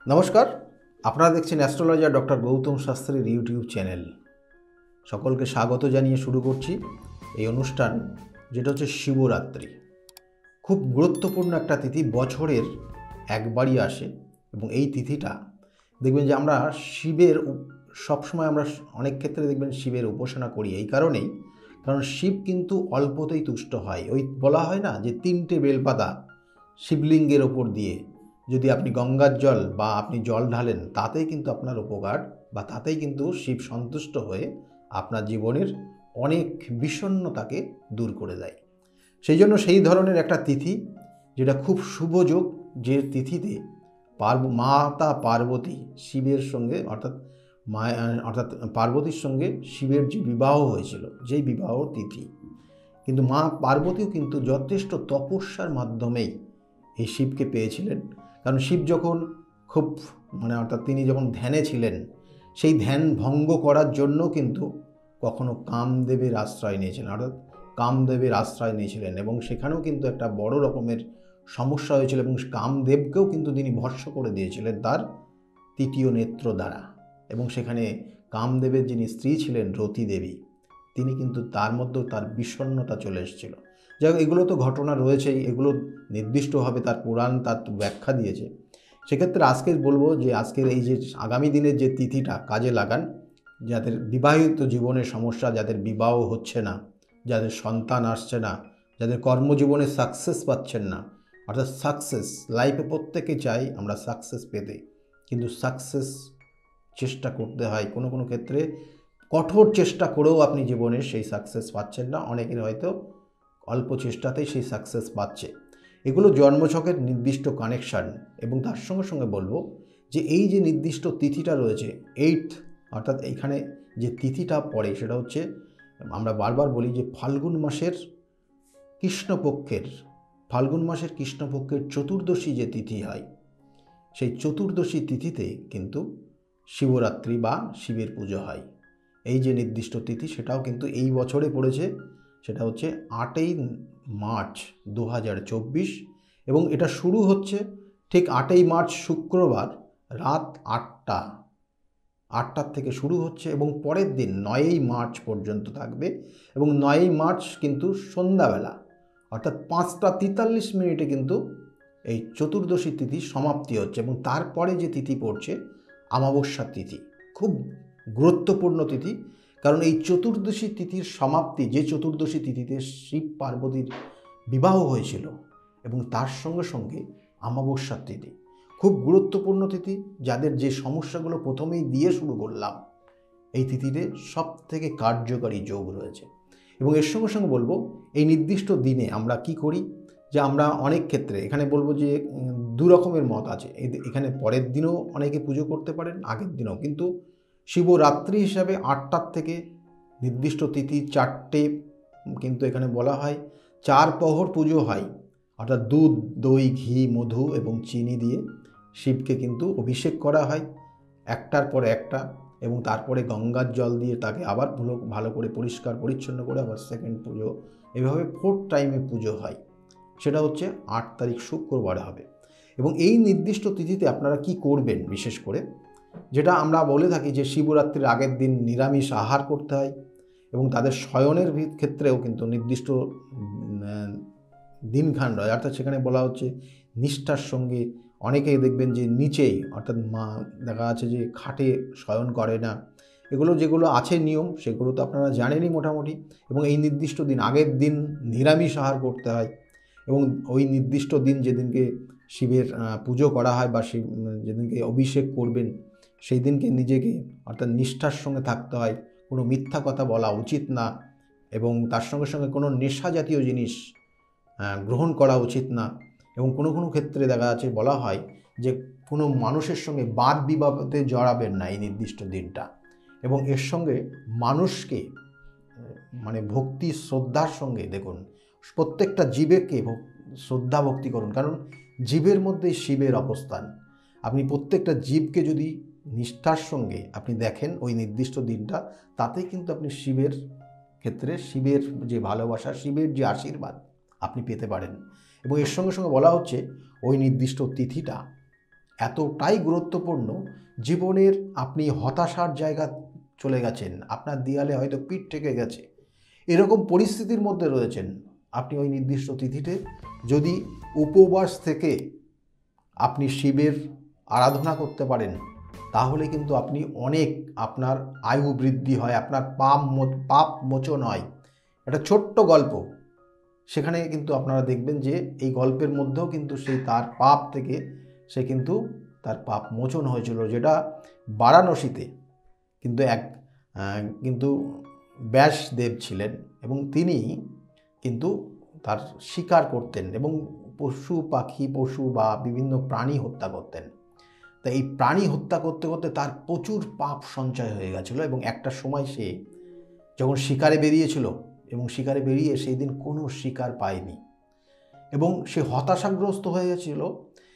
নমস্কার, আপনারা দেখছেন অ্যাস্ট্রোলজার ডক্টর গৌতম শাস্ত্রীর ইউটিউব চ্যানেল। সকলকে স্বাগত জানিয়ে শুরু করছি এই অনুষ্ঠান, যেটা হচ্ছে শিবরাত্রি। খুব গুরুত্বপূর্ণ একটা তিথি, বছরের একবারই আসে এবং এই তিথিটা দেখবেন যে আমরা শিবের সবসময় আমরা অনেক ক্ষেত্রে দেখবেন শিবের উপাসনা করি এই কারণেই, কারণ শিব কিন্তু অল্পতেই তুষ্ট হয়। ওই বলা হয় না যে 3টে বেলপাতা শিবলিঙ্গের ওপর দিয়ে যদি আপনি গঙ্গার জল বা আপনি জল ঢালেন, তাতেই কিন্তু আপনার উপকার বা তাতেই কিন্তু শিব সন্তুষ্ট হয়ে আপনার জীবনের অনেক বিষণ্ণতাকে দূর করে দেয়। সেই জন্য সেই ধরনের একটা তিথি, যেটা খুব শুভযোগ, যে তিথিতে মাতা পার্বতী শিবের সঙ্গে অর্থাৎ পার্বতীর সঙ্গে শিবের যে বিবাহ হয়েছিল, যেই বিবাহ তিথি, কিন্তু মা পার্বতীও কিন্তু যথেষ্ট তপস্যার মাধ্যমেই এই শিবকে পেয়েছিলেন। কারণ শিব যখন খুব অর্থাৎ তিনি যখন ধ্যানে ছিলেন, সেই ধ্যান ভঙ্গ করার জন্য কিন্তু কখনো কামদেবের আশ্রয় নিয়েছিলেন, অর্থাৎ কামদেবের আশ্রয় নিয়েছিলেন, এবং সেখানেও কিন্তু একটা বড় রকমের সমস্যা হয়েছিল এবং কামদেবকেও কিন্তু তিনি ভস্ম করে দিয়েছিলেন তার তৃতীয় নেত্র দ্বারা। এবং সেখানে কামদেবের যিনি স্ত্রী ছিলেন রতি দেবী, তিনি কিন্তু তার মধ্যেও তার বিষণ্ণতা চলে এসেছিল। যাই হোক, এগুলো তো ঘটনা রয়েছেই, এগুলো নির্দিষ্টভাবে তার পুরাণ তার ব্যাখ্যা দিয়েছে। সেক্ষেত্রে আজকে বলবো যে আজকের এই যে আগামী দিনের যে তিথিটা কাজে লাগান, যাদের বিবাহিত জীবনের সমস্যা, যাদের বিবাহ হচ্ছে না, যাদের সন্তান আসছে না, যাদের কর্মজীবনে সাকসেস পাচ্ছেন না, অর্থাৎ সাকসেস লাইফে প্রত্যেকে চাই আমরা সাকসেস পেতে, কিন্তু সাকসেস চেষ্টা করতে হয়, কোনো কোনো ক্ষেত্রে কঠোর চেষ্টা করেও আপনি জীবনে সেই সাকসেস পাচ্ছেন না। অনেকের হয়তো অল্প চেষ্টাতেই সেই সাকসেস পাচ্ছে। এগুলো জন্মছকের নির্দিষ্ট কানেকশান। এবং তার সঙ্গে সঙ্গে বলবো যে এই যে নির্দিষ্ট তিথিটা রয়েছে 8, অর্থাৎ এইখানে যে তিথিটা পড়ে সেটা হচ্ছে, আমরা বারবার বলি যে ফাল্গুন মাসের কৃষ্ণপক্ষের চতুর্দশী যে তিথি হয়, সেই চতুর্দশী তিথিতে কিন্তু শিবরাত্রি বা শিবের পুজো হয়। এই যে নির্দিষ্ট তিথি, সেটাও কিন্তু এই বছরে পড়েছে, সেটা হচ্ছে 8ই মার্চ 2024, এবং এটা শুরু হচ্ছে ঠিক 8ই মার্চ শুক্রবার রাত 8টার থেকে শুরু হচ্ছে এবং পরের দিন 9ই মার্চ পর্যন্ত থাকবে। এবং 9ই মার্চ কিন্তু সন্ধ্যাবেলা অর্থাৎ 5টা 43 মিনিটে কিন্তু এই চতুর্দশী তিথি সমাপ্তি হচ্ছে, এবং তারপরে যে তিথি পড়ছে অমাবস্যার তিথি, খুব গুরুত্বপূর্ণ তিথি। কারণ এই চতুর্দশী তিথির সমাপ্তি, যে চতুর্দশী তিথিতে শিব পার্বতীর বিবাহ হয়েছিল, এবং তার সঙ্গে সঙ্গে অমাবস্যার তিথি, খুব গুরুত্বপূর্ণ তিথি। যাদের যে সমস্যাগুলো প্রথমেই দিয়ে শুরু করলাম, এই তিথিতে সব থেকে কার্যকারী যোগ রয়েছে। এবং এর সঙ্গে সঙ্গে বলবো এই নির্দিষ্ট দিনে আমরা কি করি, যে আমরা অনেক ক্ষেত্রে এখানে বলবো যে দু রকমের মত আছে। এখানে পরের দিনও অনেকে পুজো করতে পারেন, আগের দিনও, কিন্তু শিবরাত্রি হিসাবে 8টার থেকে নির্দিষ্ট তিথি 4টে, কিন্তু এখানে বলা হয় 4 প্রহর পুজো হয়, অর্থাৎ দুধ, দই, ঘি, মধু এবং চিনি দিয়ে শিবকে কিন্তু অভিষেক করা হয় একটার পর একটা, এবং তারপরে গঙ্গার জল দিয়ে তাকে আবার ভালো করে পরিষ্কার পরিচ্ছন্ন করে আবার সেকেন্ড পুজো, এভাবে 4 টাইমে পুজো হয়। সেটা হচ্ছে 8 তারিখ শুক্রবার হবে। এবং এই নির্দিষ্ট তিথিতে আপনারা কি করবেন, বিশেষ করে যেটা আমরা বলে থাকি যে শিবরাত্রির আগের দিন নিরামিষ আহার করতে হয়, এবং তাদের শয়নের ক্ষেত্রেও কিন্তু নির্দিষ্ট দিনক্ষণ রয়, অর্থাৎ সেখানে বলা হচ্ছে নিষ্ঠার সঙ্গে। অনেকেই দেখবেন যে নিচেই, অর্থাৎ দেখা আছে যে খাটে শয়ন করে না, এগুলো যেগুলো আছে নিয়ম, সেগুলো তো আপনারা জানেনই মোটামুটি। এবং এই নির্দিষ্ট দিন, আগের দিন নিরামিষ আহার করতে হয়, এবং ওই নির্দিষ্ট দিন যেদিনকে শিবের পুজো করা হয় বা শিব যেদিনকে অভিষেক করবেন, সেই দিনকে নিজেকে অর্থাৎ নিষ্ঠার সঙ্গে থাকতে হয়, কোনো মিথ্যা কথা বলা উচিত না, এবং তার সঙ্গে সঙ্গে কোনো নেশা জাতীয় জিনিস গ্রহণ করা উচিত না। এবং কোনো কোনো ক্ষেত্রে দেখা যাচ্ছে বলা হয় যে কোনো মানুষের সঙ্গে বাদ বিবাদে জড়াবেন না এই নির্দিষ্ট দিনটা। এবং এর সঙ্গে মানুষকে ভক্তি শ্রদ্ধার সঙ্গে দেখুন, প্রত্যেকটা জীবেকে শ্রদ্ধা ভক্তি করুন, কারণ জীবের মধ্যে শিবের অবস্থান। আপনি প্রত্যেকটা জীবকে যদি নিষ্ঠার সঙ্গে আপনি দেখেন ওই নির্দিষ্ট দিনটা, তাতেই কিন্তু আপনি শিবের ক্ষেত্রে শিবের যে ভালোবাসা, শিবের যে আশীর্বাদ আপনি পেতে পারেন। এবং এর সঙ্গে সঙ্গে বলা হচ্ছে ওই নির্দিষ্ট তিথিটা এতটাই গুরুত্বপূর্ণ, জীবনের আপনি হতাশার জায়গা চলে গেছেন, আপনার দেয়ালে হয়তো পিঠ ঠেকে গেছে, এরকম পরিস্থিতির মধ্যে রয়েছেন, আপনি ওই নির্দিষ্ট তিথিতে যদি উপবাস থেকে আপনি শিবের আরাধনা করতে পারেন, তাহলে কিন্তু আপনি অনেক, আপনার আয়ু বৃদ্ধি হয়, আপনার পাপ মোচন হয়। একটা ছোট্ট গল্প, সেখানে কিন্তু আপনারা দেখবেন যে এই গল্পের মধ্যেও কিন্তু সেই তার পাপ থেকে সে কিন্তু তার পাপ মোচন হয়েছিল, যেটা বারাণসীতে কিন্তু কিন্তু ব্যাসদেব ছিলেন এবং তিনি কিন্তু তার শিকার করতেন এবং পশু বা বিভিন্ন প্রাণী হত্যা করতেন। তা এই প্রাণী হত্যা করতে করতে তার প্রচুর পাপ সঞ্চয় হয়ে গেছিলো এবং একটা সময় সে যখন শিকারে বেরিয়েছিল এবং শিকারে বেরিয়ে সেই দিন কোনো শিকার পায়নি এবং সে হতাশাগ্রস্ত হয়ে গেছিল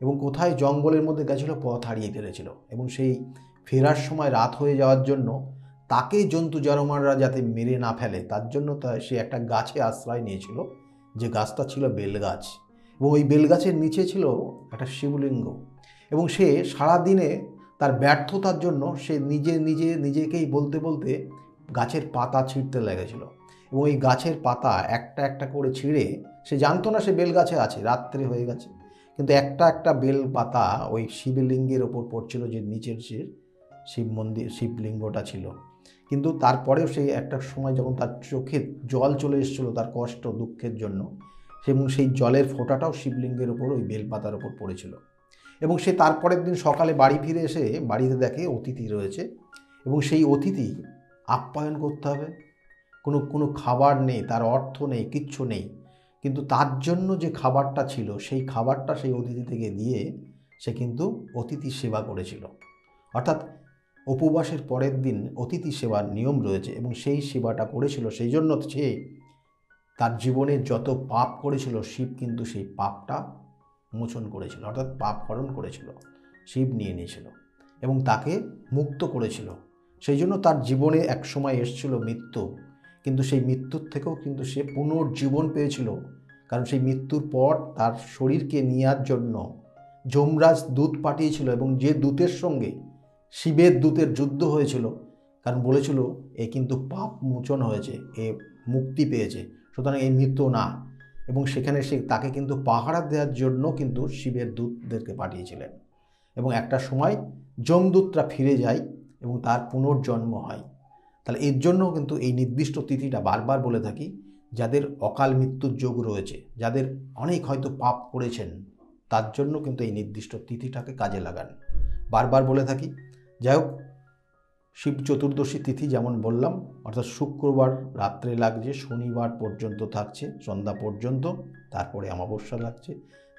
এবং কোথায় জঙ্গলের মধ্যে গেছিলো, পথ হারিয়ে ফেলেছিল এবং সেই ফেরার সময় রাত হয়ে যাওয়ার জন্য তাকে জন্তু জানোয়াররা যাতে মেরে না ফেলে তার জন্য সে একটা গাছে আশ্রয় নিয়েছিল, যে গাছটা ছিল বেলগাছ, এবং ওই বেলগাছের নিচে ছিল একটা শিবলিঙ্গ। এবং সে সারাদিনে তার ব্যর্থতার জন্য সে নিজেকেই বলতে বলতে গাছের পাতা ছিঁড়তে লেগেছিল এবং ওই গাছের পাতা একটা একটা করে ছিঁড়ে, সে জানতো না সে বেলগাছে আছে, রাত্রে হয়ে গেছে, কিন্তু একটা একটা বেল পাতা ওই শিবলিঙ্গের ওপর পড়ছিল, যে নিচের যে শিবলিঙ্গটা ছিল। কিন্তু তারপরেও সেই একটা সময় যখন তার চোখে জল চলে এসেছিল তার কষ্ট দুঃখের জন্য, এবং সেই জলের ফোঁটাটাও শিবলিঙ্গের ওপর ওই বেলপাতার ওপর পড়েছিল। এবং সে তারপরের দিন সকালে বাড়ি ফিরে এসে বাড়িতে দেখে অতিথি রয়েছে এবং সেই অতিথি আপ্যায়ন করতে হবে, কোনো খাবার নেই, তার অর্থ নেই, কিচ্ছু নেই, কিন্তু তার জন্য যে খাবারটা ছিল সেই খাবারটা সেই অতিথি থেকে দিয়ে সে কিন্তু অতিথি সেবা করেছিল। অর্থাৎ উপবাসের পরের দিন অতিথি সেবার নিয়ম রয়েছে এবং সেই সেবাটা করেছিল, সেই জন্য সে তার জীবনে যত পাপ করেছিল শিব কিন্তু সেই পাপটা মোচন করেছিল, অর্থাৎ পাপ হরণ করেছিল, শিব নিয়ে নিয়েছিল এবং তাকে মুক্ত করেছিল। সেই জন্য তার জীবনে এক সময় এসেছিল মৃত্যু, কিন্তু সেই মৃত্যুর থেকেও কিন্তু সে পুনর্জীবন পেয়েছিল, কারণ সেই মৃত্যুর পর তার শরীরকে নেওয়ার জন্য যমরাজ দূত পাঠিয়েছিল এবং যে দূতের সঙ্গে শিবের দূতের যুদ্ধ হয়েছিল, কারণ বলেছিল এ কিন্তু পাপ মোচন হয়েছে, এ মুক্তি পেয়েছে, সুতরাং এই মৃত্যু না, এবং সেখানে সে তাকে কিন্তু পাহারা দেওয়ার জন্য কিন্তু শিবের দূতদেরকে পাঠিয়েছিলেন এবং একটা সময় যমদূতরা ফিরে যায় এবং তার পুনর্জন্ম হয়। তাহলে এর জন্য কিন্তু এই নির্দিষ্ট তিথিটা বারবার বলে থাকি, যাদের অকাল মৃত্যুর যোগ রয়েছে, যাদের অনেক হয়তো পাপ করেছেন, তার জন্য কিন্তু এই নির্দিষ্ট তিথিটাকে কাজে লাগান, বারবার বলে থাকি। যাই হোক, শিব চতুর্দশী তিথি যেমন বললাম, অর্থাৎ শুক্রবার রাত্রে লাগছে, শনিবার পর্যন্ত থাকছে সন্ধ্যা পর্যন্ত, তারপরে অমাবস্যা লাগছে।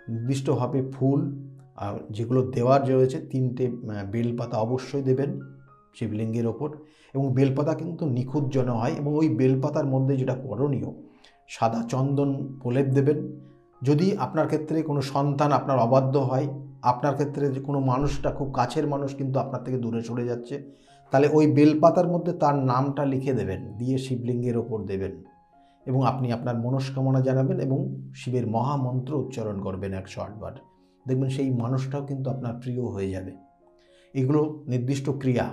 নির্দিষ্টভাবে ফুল যেগুলো দেওয়ার রয়েছে, 3টে বেলপাতা অবশ্যই দেবেন শিবলিঙ্গের ওপর, এবং বেলপাতা কিন্তু নিখুঁত যেন হয়, এবং ওই বেলপাতার মধ্যে যেটা করণীয়, সাদা চন্দন প্রলেপ দেবেন। যদি আপনার ক্ষেত্রে কোনো সন্তান আপনার অবাধ্য হয়, আপনার ক্ষেত্রে যে কোনো মানুষটা খুব কাছের মানুষ কিন্তু আপনার থেকে দূরে সরে যাচ্ছে, তাহলে ওই বেলপাতার মধ্যে তার নামটা লিখে দেবেন, দিয়ে শিবলিঙ্গের ওপর দেবেন এবং আপনি আপনার মনস্কামনা জানাবেন এবং শিবের মহামন্ত্র উচ্চারণ করবেন 108 বার। দেখবেন সেই মানুষটাও কিন্তু আপনার প্রিয় হয়ে যাবে। এগুলো নির্দিষ্ট ক্রিয়া,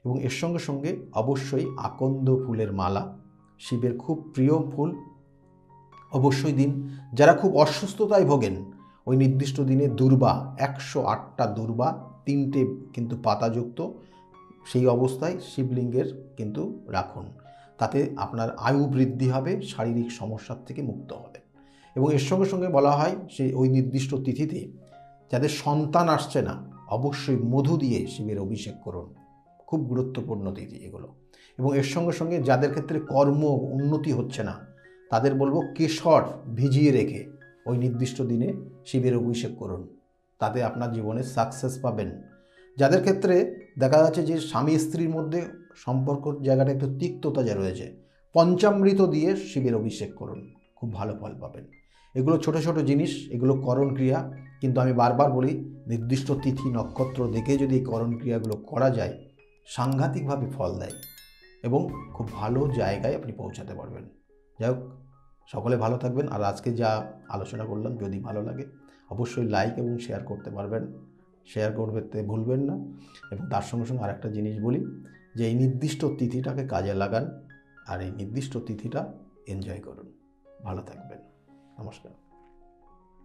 এবং এর সঙ্গে সঙ্গে অবশ্যই আকন্দ ফুলের মালা, শিবের খুব প্রিয় ফুল, অবশ্যই দিন। যারা খুব অসুস্থতায় ভোগেন, ওই নির্দিষ্ট দিনে দুর্বা, 108টা দুর্বা, 3টে কিন্তু পাতাযুক্ত, সেই অবস্থায় শিবলিঙ্গের কিন্তু রাখুন, তাতে আপনার আয়ু বৃদ্ধি হবে, শারীরিক সমস্যার থেকে মুক্ত হবে। এবং এর সঙ্গে সঙ্গে বলা হয় সেই ওই নির্দিষ্ট তিথিতে যাদের সন্তান আসছে না, অবশ্যই মধু দিয়ে শিবের অভিষেক করুন, খুব গুরুত্বপূর্ণ তিথি এগুলো। এবং এর সঙ্গে সঙ্গে যাদের ক্ষেত্রে কর্ম উন্নতি হচ্ছে না, তাদের বলবো কেশর ভিজিয়ে রেখে ওই নির্দিষ্ট দিনে শিবের অভিষেক করুন, তাতে আপনার জীবনে সাকসেস পাবেন। যাদের ক্ষেত্রে দেখা যাচ্ছে যে স্বামী স্ত্রীর মধ্যে সম্পর্কর জায়গাটা একটু তিক্ততা যা রয়েছে, পঞ্চামৃত দিয়ে শিবের অভিষেক করুন, খুব ভালো ফল পাবেন। এগুলো ছোট ছোট জিনিস, এগুলো করণ ক্রিয়া, কিন্তু আমি বারবার বলি নির্দিষ্ট তিথি নক্ষত্র দেখে যদি এই করণ ক্রিয়াগুলো করা যায়, সাংঘাতিকভাবে ফল দেয় এবং খুব ভালো জায়গায় আপনি পৌঁছাতে পারবেন। যাই হোক, সকলে ভালো থাকবেন। আর আজকে যা আলোচনা করলাম যদি ভালো লাগে অবশ্যই লাইক এবং শেয়ার করতে পারবেন। শেয়ার করতে ভুলবেন না। এবং তার সঙ্গে সঙ্গে আরেকটা জিনিস বলি যে এই নির্দিষ্ট তিথিটাকে কাজে লাগান আর এই নির্দিষ্ট তিথিটা এনজয় করুন। ভালো থাকবেন। নমস্কার।